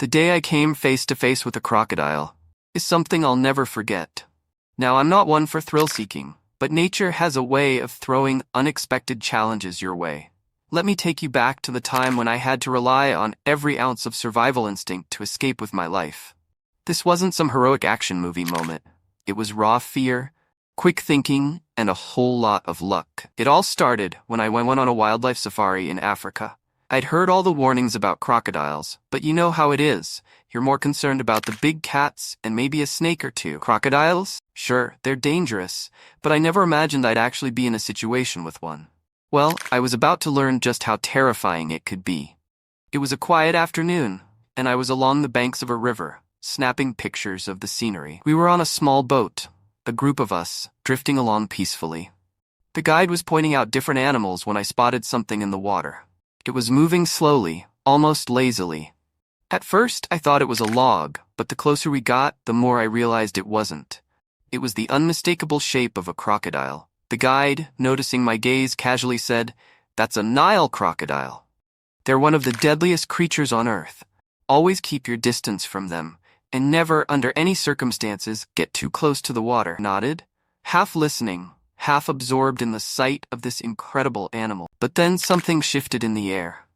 The day I came face to face with a crocodile is something I'll never forget. Now, I'm not one for thrill-seeking, but nature has a way of throwing unexpected challenges your way. Let me take you back to the time when I had to rely on every ounce of survival instinct to escape with my life. This wasn't some heroic action movie moment. It was raw fear, quick thinking, and a whole lot of luck. It all started when I went on a wildlife safari in Africa. I'd heard all the warnings about crocodiles, but you know how it is. You're more concerned about the big cats and maybe a snake or two. Crocodiles? Sure, they're dangerous, but I never imagined I'd actually be in a situation with one. Well, I was about to learn just how terrifying it could be. It was a quiet afternoon, and I was along the banks of a river, snapping pictures of the scenery. We were on a small boat, a group of us, drifting along peacefully. The guide was pointing out different animals when I spotted something in the water. It was moving slowly, almost lazily. At first, I thought it was a log, but the closer we got, the more I realized it wasn't. It was the unmistakable shape of a crocodile. The guide, noticing my gaze, casually said, "That's a Nile crocodile. They're one of the deadliest creatures on Earth. Always keep your distance from them, and never, under any circumstances, get too close to the water." Nodded, half listening, half absorbed in the sight of this incredible animal. But then something shifted in the air.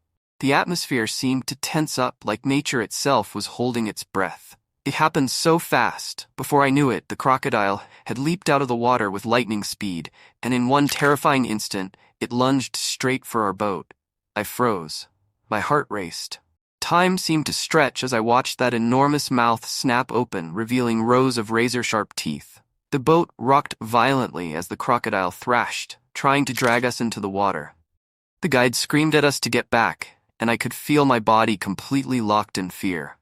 The atmosphere seemed to tense up like nature itself was holding its breath. It happened so fast. Before I knew it, the crocodile had leaped out of the water with lightning speed, and in one terrifying instant, it lunged straight for our boat. I froze. My heart raced. Time seemed to stretch as I watched that enormous mouth snap open, revealing rows of razor-sharp teeth. The boat rocked violently as the crocodile thrashed, trying to drag us into the water. The guide screamed at us to get back, and I could feel my body completely locked in fear.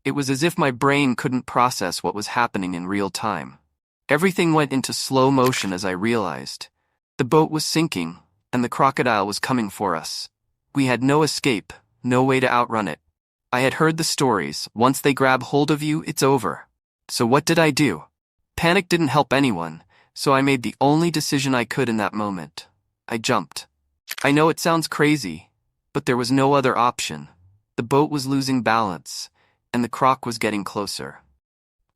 It was as if my brain couldn't process what was happening in real time. Everything went into slow motion as I realized. The boat was sinking, and the crocodile was coming for us. We had no escape, no way to outrun it. I had heard the stories. Once they grab hold of you, it's over. So what did I do? Panic didn't help anyone, so I made the only decision I could in that moment. I jumped. I know it sounds crazy, but there was no other option. The boat was losing balance, and the croc was getting closer.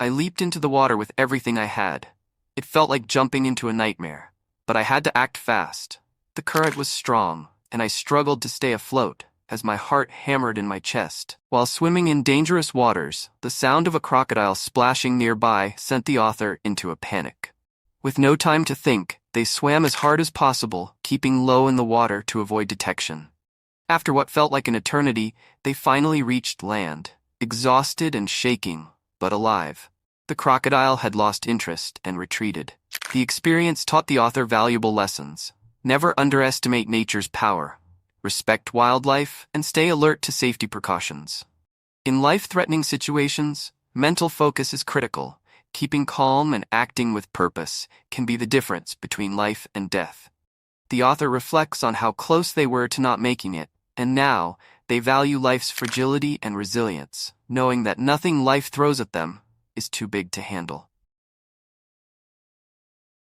I leaped into the water with everything I had. It felt like jumping into a nightmare, but I had to act fast. The current was strong, and I struggled to stay afloat as my heart hammered in my chest. While swimming in dangerous waters, the sound of a crocodile splashing nearby sent the author into a panic. With no time to think, they swam as hard as possible, keeping low in the water to avoid detection. After what felt like an eternity, they finally reached land, exhausted and shaking, but alive. The crocodile had lost interest and retreated. The experience taught the author valuable lessons. Never underestimate nature's power. Respect wildlife, and stay alert to safety precautions. In life-threatening situations, mental focus is critical. Keeping calm and acting with purpose can be the difference between life and death. The author reflects on how close they were to not making it, and now they value life's fragility and resilience, knowing that nothing life throws at them is too big to handle.